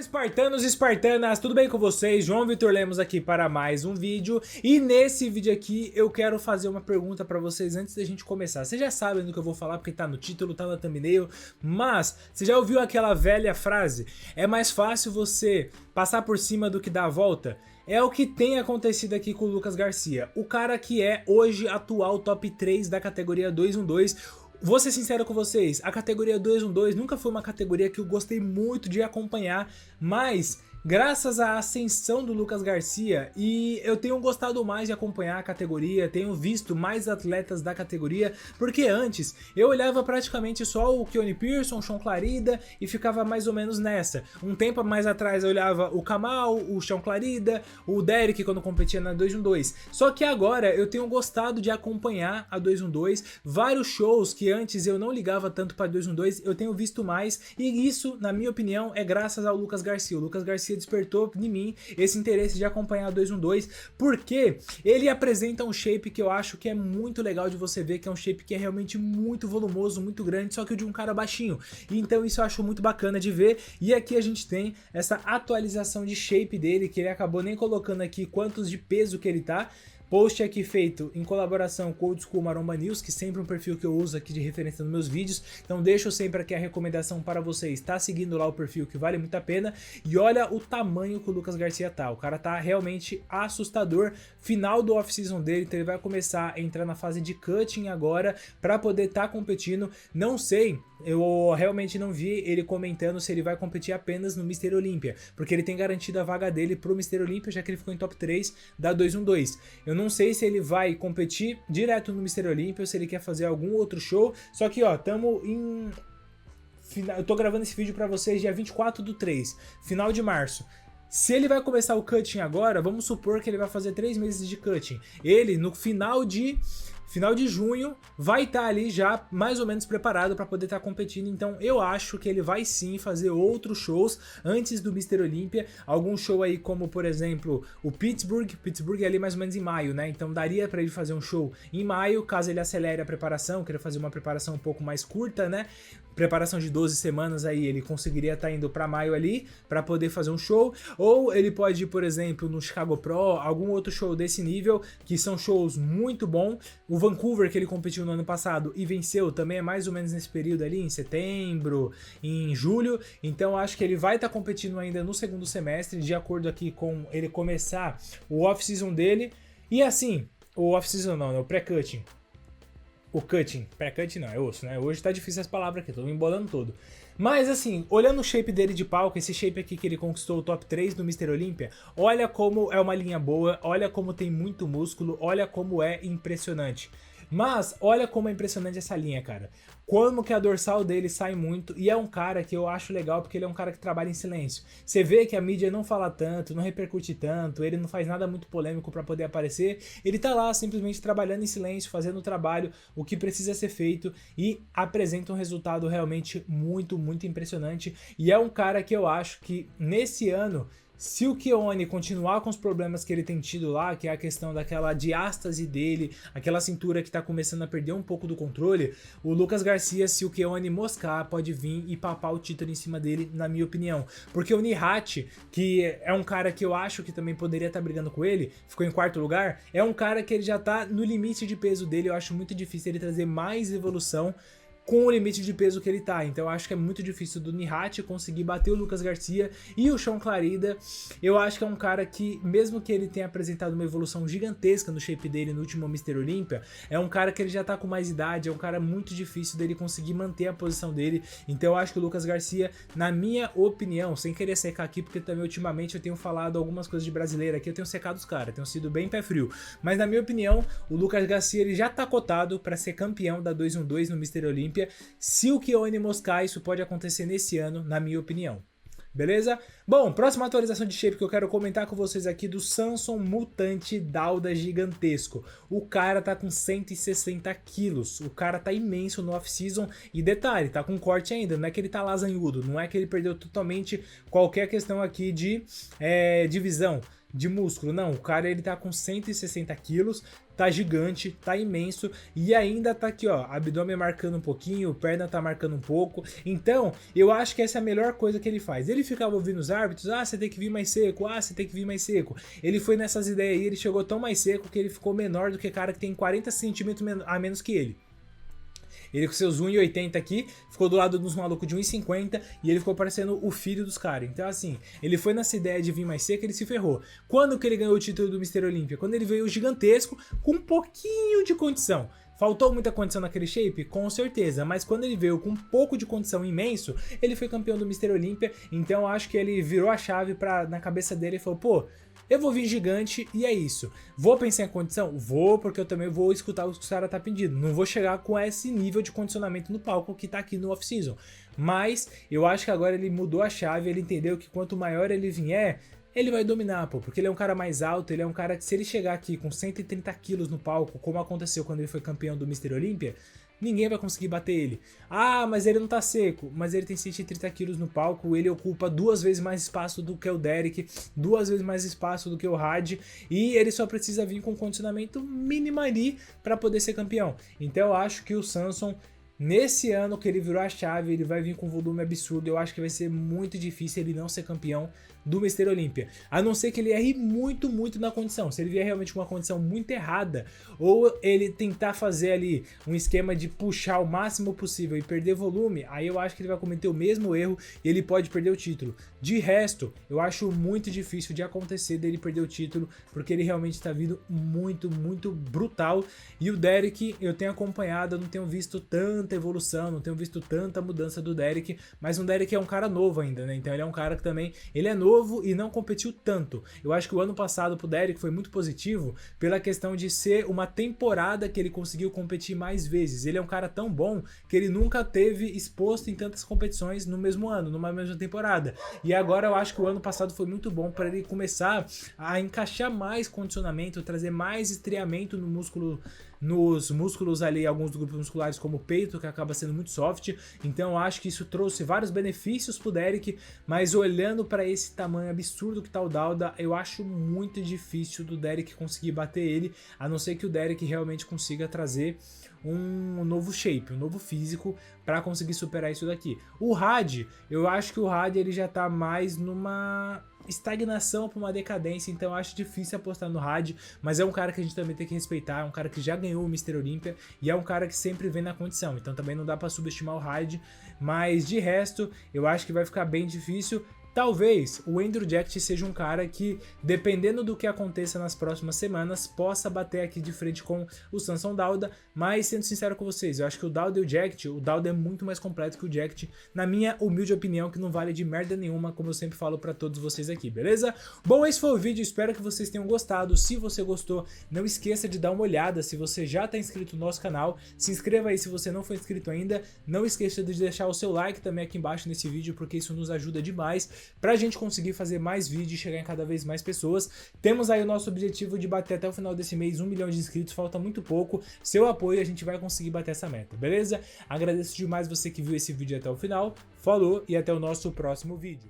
Espartanos e espartanas, tudo bem com vocês? João Vitor Lemos aqui para mais um vídeo. E nesse vídeo aqui eu quero fazer uma pergunta para vocês antes da gente começar. Vocês já sabem do que eu vou falar porque tá no título, tá na thumbnail, mas você já ouviu aquela velha frase? É mais fácil você passar por cima do que dar a volta? É o que tem acontecido aqui com o Lucas Garcia, o cara que é hoje atual top 3 da categoria 212. Vou ser sincero com vocês, a categoria 212 nunca foi uma categoria que eu gostei muito de acompanhar, mas graças à ascensão do Lucas Garcia, e eu tenho gostado mais de acompanhar a categoria, tenho visto mais atletas da categoria, porque antes eu olhava praticamente só o Keone Pearson, o Shaun Clarida e ficava mais ou menos nessa. Um tempo mais atrás eu olhava o Kamal, o Shaun Clarida, o Derek quando competia na 212. Só que agora eu tenho gostado de acompanhar a 212, vários shows que antes eu não ligava tanto para 212, eu tenho visto mais, e isso, na minha opinião, é graças ao Lucas Garcia. O Lucas Garcia despertou em mim esse interesse de acompanhar a 212, porque ele apresenta um shape que eu acho que é muito legal de você ver, que é um shape que é realmente muito volumoso, muito grande, só que o de um cara baixinho. E então isso eu acho muito bacana de ver, e aqui a gente tem essa atualização de shape dele, que ele acabou nem colocando aqui quantos de peso que ele tá. Post aqui feito em colaboração com o Old School Maromba News, que sempre é um perfil que eu uso aqui de referência nos meus vídeos. Então deixo sempre aqui a recomendação para vocês, tá seguindo lá o perfil que vale muito a pena. E olha o tamanho que o Lucas Garcia tá, o cara tá realmente assustador. Final do off-season dele, então ele vai começar a entrar na fase de cutting agora para poder estar competindo. Não sei, eu realmente não vi ele comentando se ele vai competir apenas no Mr. Olympia, porque ele tem garantido a vaga dele pro Mr. Olympia, já que ele ficou em top 3 da 212. Eu não sei se ele vai competir direto no Mr. Olympia ou se ele quer fazer algum outro show, só que ó, tamo em... Eu tô gravando esse vídeo pra vocês dia 24/3, final de março. Se ele vai começar o cutting agora, vamos supor que ele vai fazer 3 meses de cutting. Ele, no final de junho, vai estar ali já mais ou menos preparado para poder estar competindo. Então eu acho que ele vai sim fazer outros shows antes do Mr. Olympia. Algum show aí como, por exemplo, o Pittsburgh é ali mais ou menos em maio, né? Então daria para ele fazer um show em maio, caso ele acelere a preparação, queira fazer uma preparação um pouco mais curta, né? Preparação de 12 semanas aí, ele conseguiria estar indo para maio ali, para poder fazer um show. Ou ele pode ir, por exemplo, no Chicago Pro, algum outro show desse nível, que são shows muito bons. O Vancouver, que ele competiu no ano passado e venceu, também é mais ou menos nesse período ali, em setembro, em julho. Então acho que ele vai estar competindo ainda no segundo semestre, de acordo aqui com ele começar o off-season dele. E assim, o off-season não, né? O pré-cutting. O cutting, pré-cutting não, é osso, né? Hoje tá difícil as palavras aqui, tô me embolando todo. Mas assim, olhando o shape dele de palco, esse shape aqui que ele conquistou o top 3 do Mr. Olympia, olha como é uma linha boa, olha como tem muito músculo, olha como é impressionante. Mas olha como é impressionante essa linha, cara. Como que a dorsal dele sai muito, e é um cara que eu acho legal porque ele é um cara que trabalha em silêncio. Você vê que a mídia não fala tanto, não repercute tanto, ele não faz nada muito polêmico para poder aparecer. Ele tá lá simplesmente trabalhando em silêncio, fazendo o trabalho, o que precisa ser feito, e apresenta um resultado realmente muito, muito impressionante. E é um cara que eu acho que nesse ano, se o Keone continuar com os problemas que ele tem tido lá, que é a questão daquela diástase dele, aquela cintura que tá começando a perder um pouco do controle, o Lucas Garcia, se o Keone moscar, pode vir e papar o título em cima dele, na minha opinião. Porque o Nihat, que é um cara que eu acho que também poderia estar brigando com ele, ficou em 4º lugar, é um cara que ele já tá no limite de peso dele, eu acho muito difícil ele trazer mais evolução com o limite de peso que ele tá. Então eu acho que é muito difícil do Nihat conseguir bater o Lucas Garcia. E o Shaun Clarida, eu acho que é um cara que, mesmo que ele tenha apresentado uma evolução gigantesca no shape dele no último Mr. Olympia, é um cara que ele já tá com mais idade, é um cara muito difícil dele conseguir manter a posição dele. Então eu acho que o Lucas Garcia, na minha opinião, sem querer secar aqui, porque também ultimamente eu tenho falado algumas coisas de brasileiro aqui, eu tenho secado os caras, tenho sido bem pé frio, mas na minha opinião, o Lucas Garcia ele já tá cotado para ser campeão da 212 no Mr. Olympia. Se o Keone moscar, isso pode acontecer nesse ano, na minha opinião. Beleza? Bom, próxima atualização de shape que eu quero comentar com vocês aqui do Samson Mutante Dauda Gigantesco. O cara tá com 160 quilos, o cara tá imenso no off-season e detalhe, tá com corte ainda, não é que ele tá lasanhudo, não é que ele perdeu totalmente qualquer questão aqui de divisão. de músculo. Não, o cara ele tá com 160 quilos, tá gigante, tá imenso e ainda tá aqui, ó, abdômen marcando um pouquinho, perna tá marcando um pouco. Então, eu acho que essa é a melhor coisa que ele faz. Ele ficava ouvindo os árbitros, ah, você tem que vir mais seco, ah, você tem que vir mais seco. Ele foi nessas ideias aí, ele chegou tão mais seco que ele ficou menor do que cara que tem 40 centímetros a menos que ele. Ele com seus 1,80 aqui, ficou do lado dos malucos de 1,50 e ele ficou parecendo o filho dos caras. Então assim, ele foi nessa ideia de vir mais seco, ele se ferrou. Quando que ele ganhou o título do Mr. Olympia? Quando ele veio gigantesco, com um pouquinho de condição. Faltou muita condição naquele shape? Com certeza, mas quando ele veio com um pouco de condição imenso, ele foi campeão do Mr. Olympia, então acho que ele virou a chave na cabeça dele e falou, pô, eu vou vir gigante e é isso. Vou pensar em condição? Vou, porque eu também vou escutar o que os caras tá pedindo. Não vou chegar com esse nível de condicionamento no palco que tá aqui no off-season. Mas eu acho que agora ele mudou a chave, ele entendeu que quanto maior ele vier, ele vai dominar, pô, porque ele é um cara mais alto, ele é um cara que se ele chegar aqui com 130 quilos no palco, como aconteceu quando ele foi campeão do Mr. Olympia, ninguém vai conseguir bater ele. Ah, mas ele não tá seco, mas ele tem 130 quilos no palco, ele ocupa 2 vezes mais espaço do que o Derek, 2 vezes mais espaço do que o Had, e ele só precisa vir com um condicionamento mínimo ali para poder ser campeão. Então eu acho que o Samson, nesse ano que ele virou a chave, ele vai vir com um volume absurdo. Eu acho que vai ser muito difícil ele não ser campeão do Mr. Olympia. A não ser que ele erre muito, muito na condição. Se ele vier realmente com uma condição muito errada, ou ele tentar fazer ali um esquema de puxar o máximo possível e perder volume, aí eu acho que ele vai cometer o mesmo erro e ele pode perder o título. De resto, eu acho muito difícil de acontecer dele perder o título, porque ele realmente está vindo muito, muito brutal. E o Derek, eu tenho acompanhado, eu não tenho visto tanta evolução, não tenho visto tanta mudança do Derek, mas o Derek é um cara novo ainda, né? Então ele é um cara que também, ele é novo e não competiu tanto. Eu acho que o ano passado pro Derek foi muito positivo pela questão de ser uma temporada que ele conseguiu competir mais vezes. Ele é um cara tão bom que ele nunca teve exposto em tantas competições no mesmo ano, numa mesma temporada. E agora eu acho que o ano passado foi muito bom para ele começar a encaixar mais condicionamento, trazer mais estriamento no músculo, nos músculos ali, alguns grupos musculares como o peito, que acaba sendo muito soft. Então eu acho que isso trouxe vários benefícios pro Derek, mas olhando para esse tamanho absurdo que tá o Dauda, eu acho muito difícil do Derek conseguir bater ele, a não ser que o Derek realmente consiga trazer um novo shape, um novo físico para conseguir superar isso daqui. O Had, eu acho que o Had ele já tá mais numa estagnação para uma decadência, então eu acho difícil apostar no Had, mas é um cara que a gente também tem que respeitar, é um cara que já ganhou o Mr. Olympia e é um cara que sempre vem na condição, então também não dá para subestimar o Had, mas de resto eu acho que vai ficar bem difícil. Talvez o Andrew Jacked seja um cara que, dependendo do que aconteça nas próximas semanas, possa bater aqui de frente com o Samson Dauda, mas sendo sincero com vocês, eu acho que o Dauda e o Jacked, o Dauda é muito mais completo que o Jacked, na minha humilde opinião, que não vale de merda nenhuma, como eu sempre falo pra todos vocês aqui, beleza? Bom, esse foi o vídeo, espero que vocês tenham gostado. Se você gostou, não esqueça de dar uma olhada, se você já tá inscrito no nosso canal, se inscreva aí se você não for inscrito ainda, não esqueça de deixar o seu like também aqui embaixo nesse vídeo, porque isso nos ajuda demais pra gente conseguir fazer mais vídeos e chegar em cada vez mais pessoas. Temos aí o nosso objetivo de bater até o final desse mês 1 milhão de inscritos, falta muito pouco. Seu apoio a gente vai conseguir bater essa meta, beleza? Agradeço demais você que viu esse vídeo até o final, falou e até o nosso próximo vídeo.